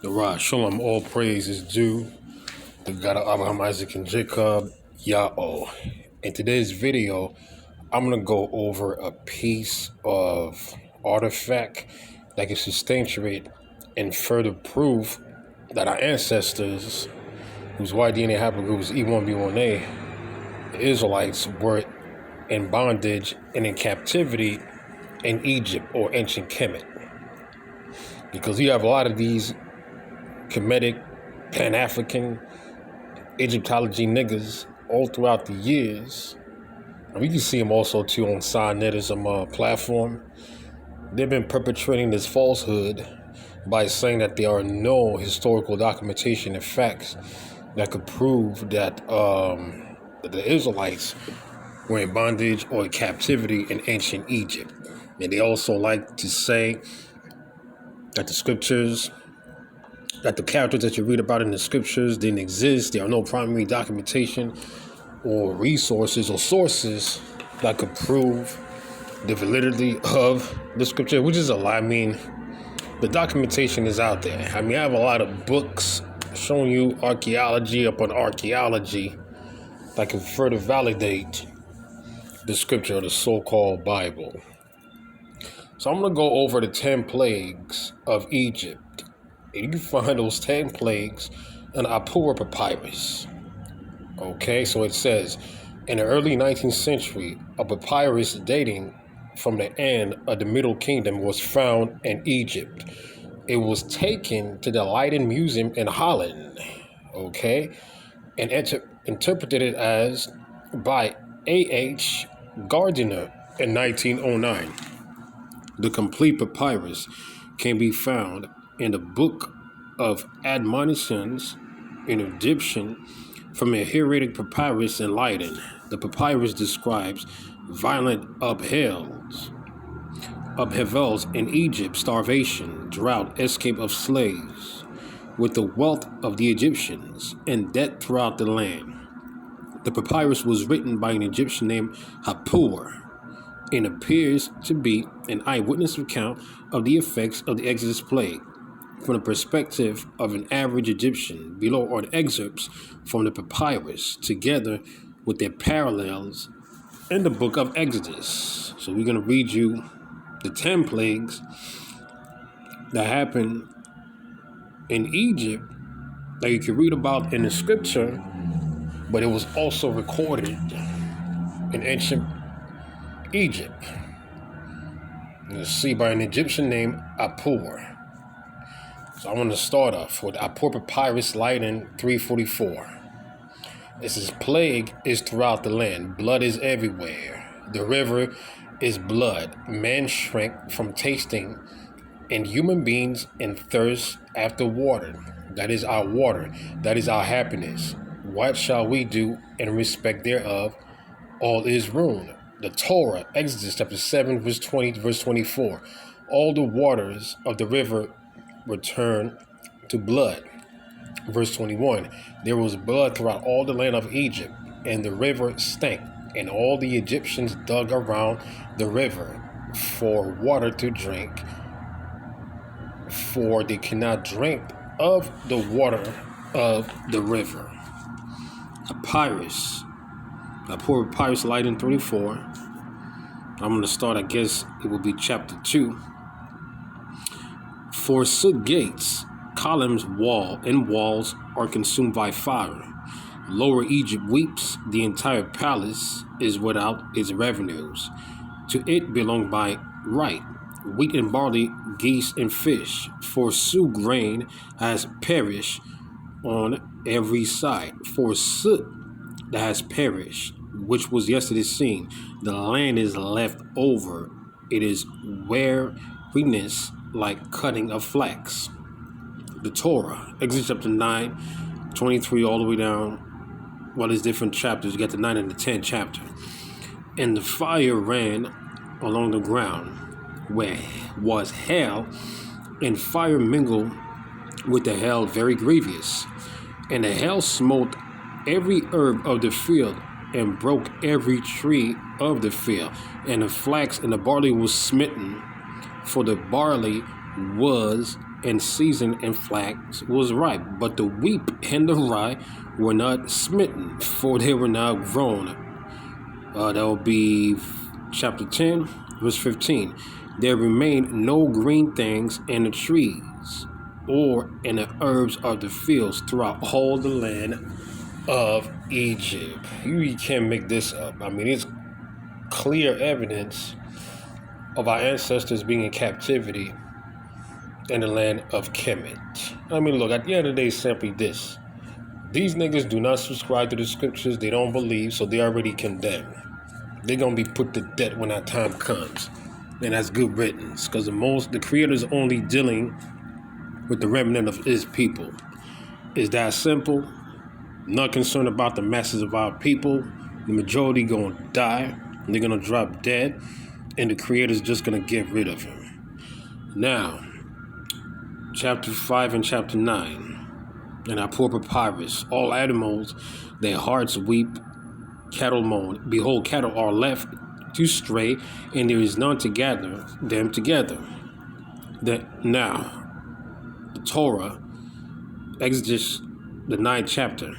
The Rod Shalom, all praise is due to God of Abraham, Isaac, and Jacob, Yahweh. In today's video, I'm going to go over a piece of artifact that can substantiate and further prove that our ancestors, whose Y DNA haplogroup is E1B1A, the Israelites, were in bondage and in captivity in Egypt or ancient Kemet. Because you have a lot of these Kemetic, Pan-African, Egyptology niggas all throughout the years. And we can see them also too on Signetism platform. They've been perpetrating this falsehood by saying that there are no historical documentation and facts that could prove that the Israelites were in bondage or in captivity in ancient Egypt. And they also like to say that the characters that you read about in the scriptures didn't exist. There are no primary documentation or resources or sources that could prove the validity of the scripture, which is a lie. I mean, the documentation is out there. I mean, I have a lot of books showing you archaeology upon archaeology that can further validate the scripture, or the so-called Bible. So I'm going to go over the 10 plagues of Egypt. And you can find those 10 plagues in the ipuwer papyrus. Okay, so it says, in the early 19th century, a papyrus dating from the end of the Middle Kingdom was found in Egypt. It was taken to the Leiden Museum in Holland, okay, and interpreted it as by A.H. Gardiner in 1909. The complete papyrus can be found in the Book of Admonitions in Egyptian from a hieratic papyrus in Leiden. The papyrus describes violent upheavals in Egypt, starvation, drought, escape of slaves, with the wealth of the Egyptians and debt throughout the land. The papyrus was written by an Egyptian named ipuwer and appears to be an eyewitness account of the effects of the Exodus plague from the perspective of an average Egyptian. Below are the excerpts from the papyrus together with their parallels in the book of Exodus. So we're going to read you the 10 plagues that happened in Egypt that you can read about in the scripture, but it was also recorded in ancient Egypt. You see, by an Egyptian named ipuwer. So I want to start off with ipuwer papyrus, Leiden 344. It says, plague is throughout the land. Blood is everywhere. The river is blood. Men shrink from tasting, and human beings in thirst after water. That is our water. That is our happiness. What shall we do in respect thereof? All is ruined. The Torah, Exodus chapter 7, verse 20 to verse 24. All the waters of the river return to blood. Verse 21. There was blood throughout all the land of Egypt, and the river stank, and all the Egyptians dug around the river for water to drink, for they cannot drink of the water of the river. Papyrus. ipuwer papyrus, Leiden 34. I'm going to start, I guess it will be chapter 2. Forsook gates, columns, walls are consumed by fire. Lower Egypt weeps, the entire palace is without its revenues. To it belong by right wheat and barley, geese and fish. Forsook grain has perished on every side. Forsook that has perished, which was yesterday seen. The land is left over. It is weariness like cutting of flax. The Torah, Exodus chapter 9, 23 all the way down. Well, there's different chapters. You get the 9 and the 10th chapter. And the fire ran along the ground where was hell, and fire mingled with the hell very grievous. And the hell smote every herb of the field, and broke every tree of the field. And the flax and the barley was smitten, for the barley was in season and flax was ripe, but the wheat and the rye were not smitten, for they were not grown. That will be chapter 10, verse 15. There remained no green things in the trees or in the herbs of the fields throughout all the land of Egypt. You can't make this up. I mean, it's clear evidence of our ancestors being in captivity in the land of Kemet. I mean, look, at the end of the day, it's simply this. These niggas do not subscribe to the scriptures. They don't believe, so they're already condemned. They're going to be put to death when that time comes. And that's good riddance, because the Creator's only dealing with the remnant of his people. Is that simple? Not concerned about the masses of our people. The majority going to die. They're going to drop dead. And the Creator's just going to get rid of him. Now, chapter 5 and chapter 9. And ipuwer papyrus. All animals, their hearts weep, cattle moan. Behold, cattle are left to stray, and there is none to gather them together. Now, the Torah, Exodus, the 9th chapter.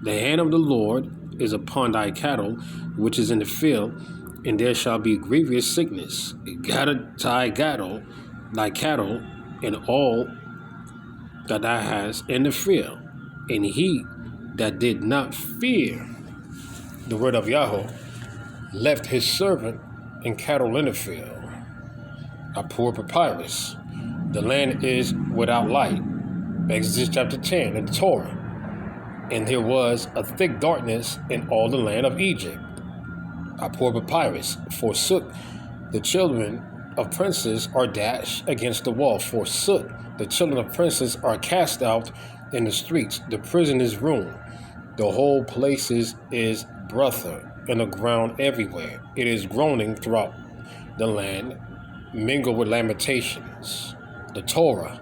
The hand of the Lord is upon thy cattle, which is in the field, and there shall be grievous sickness. Gather thy cattle, and all that thou hast in the field. And he that did not fear the word of Yahweh left his servant and cattle in the field. ipuwer papyrus. The land is without light. Exodus chapter 10 in the Torah. And there was a thick darkness in all the land of Egypt. ipuwer papyrus. Forsook the children of princes are dashed against the wall. Forsook the children of princes are cast out in the streets. The prison is ruined. The whole places is brother in the ground everywhere. It is groaning throughout the land, mingled with lamentations. The Torah.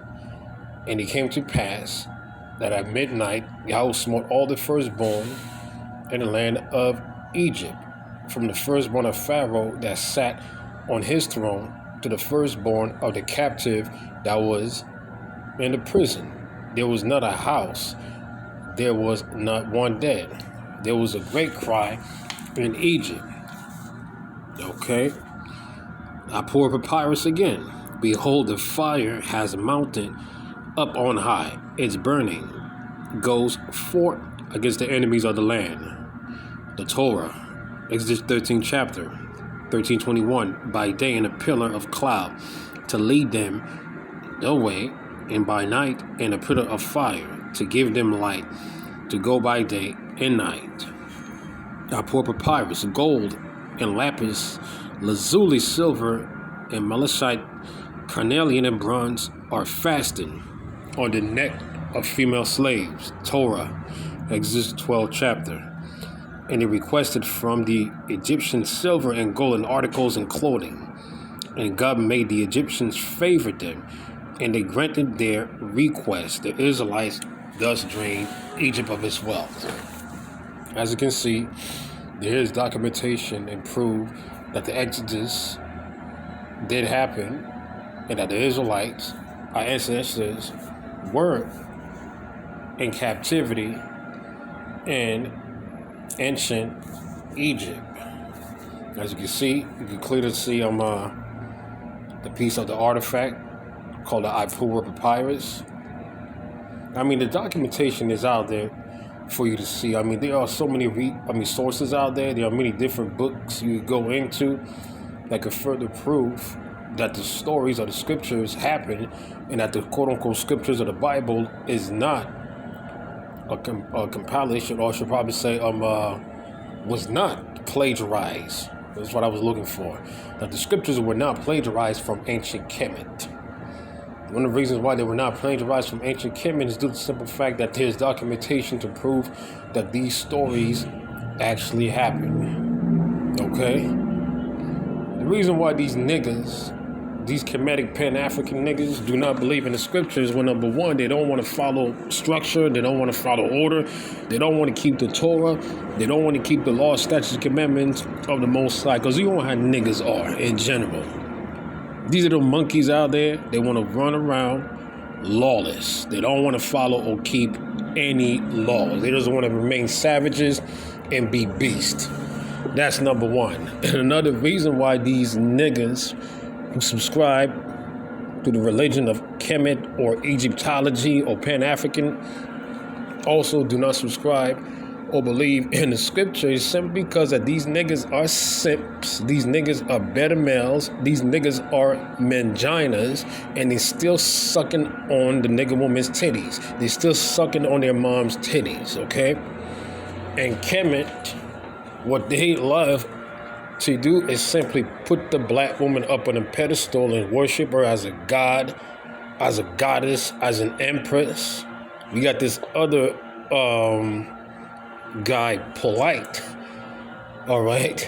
And it came to pass that at midnight Yahweh smote all the firstborn in the land of Egypt, from the firstborn of Pharaoh that sat on his throne to the firstborn of the captive that was in the prison. There was not a house, there was not one dead. There was a great cry in Egypt. Okay. ipuwer papyrus again. Behold, the fire has mounted up on high. Its burning goes forth against the enemies of the land. The Torah, Exodus 13 chapter, 13:21. By day in a pillar of cloud to lead them the way, and by night in a pillar of fire to give them light, to go by day and night. ipuwer papyrus, gold and lapis, lazuli, silver and malachite, carnelian and bronze are fastened on the neck of female slaves. Torah, Exodus 12 chapter. And he requested from the Egyptians silver and golden articles and clothing. And God made the Egyptians favor them, and they granted their request. The Israelites thus drained Egypt of its wealth. As you can see, there is documentation and proof that the Exodus did happen, and that the Israelites, our ancestors, were in captivity in ancient Egypt. As you can see, you can clearly see the piece of the artifact called the ipuwer papyrus. I mean, the documentation is out there for you to see. I mean, there are so many sources out there. There are many different books you go into that could further prove that the stories of the scriptures happen, and that the quote-unquote scriptures of the Bible is not a compilation, or I should probably say was not plagiarized. That's what I was looking for. That the scriptures were not plagiarized from ancient Kemet. One of the reasons why they were not plagiarized from ancient Kemet is due to the simple fact that there's documentation to prove that these stories actually happened. Okay? The reason why these niggas, these Kemetic Pan-African niggas, do not believe in the scriptures, well, number one, they don't want to follow structure, they don't want to follow order, they don't want to keep the Torah, they don't want to keep the law, statutes, and commandments of the Most High, because you know how niggas are in general. These little monkeys out there, they want to run around lawless. They don't want to follow or keep any laws. They just want to remain savages and be beasts. That's number one. And another reason why these niggas who subscribe to the religion of Kemet or Egyptology or Pan-African also do not subscribe or believe in the scriptures simply because that these niggas are simps, these niggas are beta males, these niggas are manginas, and they still sucking on the nigga woman's titties. They still sucking on their mom's titties, okay? And Kemet, what they love to do is simply put the black woman up on a pedestal and worship her as a god, as a goddess, as an empress. We got this other guy, Polite, all right,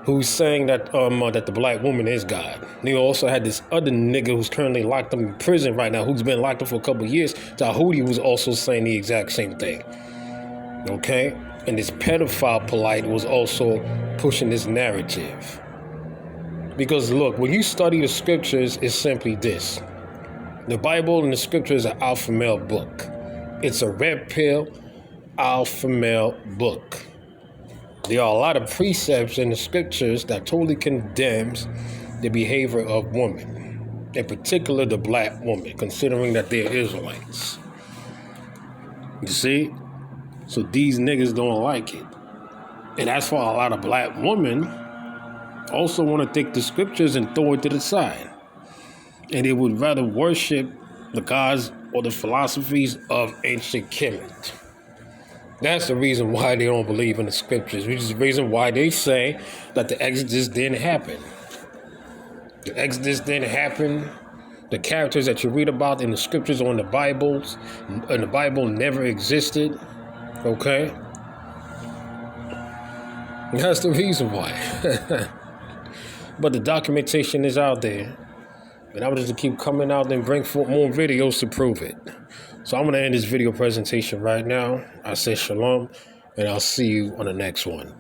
who's saying that that the black woman is God. And he also had this other nigga who's currently locked up in prison right now, who's been locked up for a couple of years, Tahuti, who's also saying the exact same thing, okay? And this pedophile Polite was also pushing this narrative. Because look, when you study the scriptures, it's simply this. The Bible and the scriptures are alpha male book. It's a red pill alpha male book. There are a lot of precepts in the scriptures that totally condemns the behavior of women, in particular the black woman, considering that they're Israelites. You see? So these niggas don't like it. And that's why a lot of black women also want to take the scriptures and throw it to the side. And they would rather worship the gods or the philosophies of ancient Kemet. That's the reason why they don't believe in the scriptures, which is the reason why they say that the Exodus didn't happen. The Exodus didn't happen. The characters that you read about in the scriptures or in the Bibles, and the Bible never existed, okay? That's the reason why. But the documentation is out there. And I'm just to keep coming out and bring forth more videos to prove it. So I'm going to end this video presentation right now. I say shalom, and I'll see you on the next one.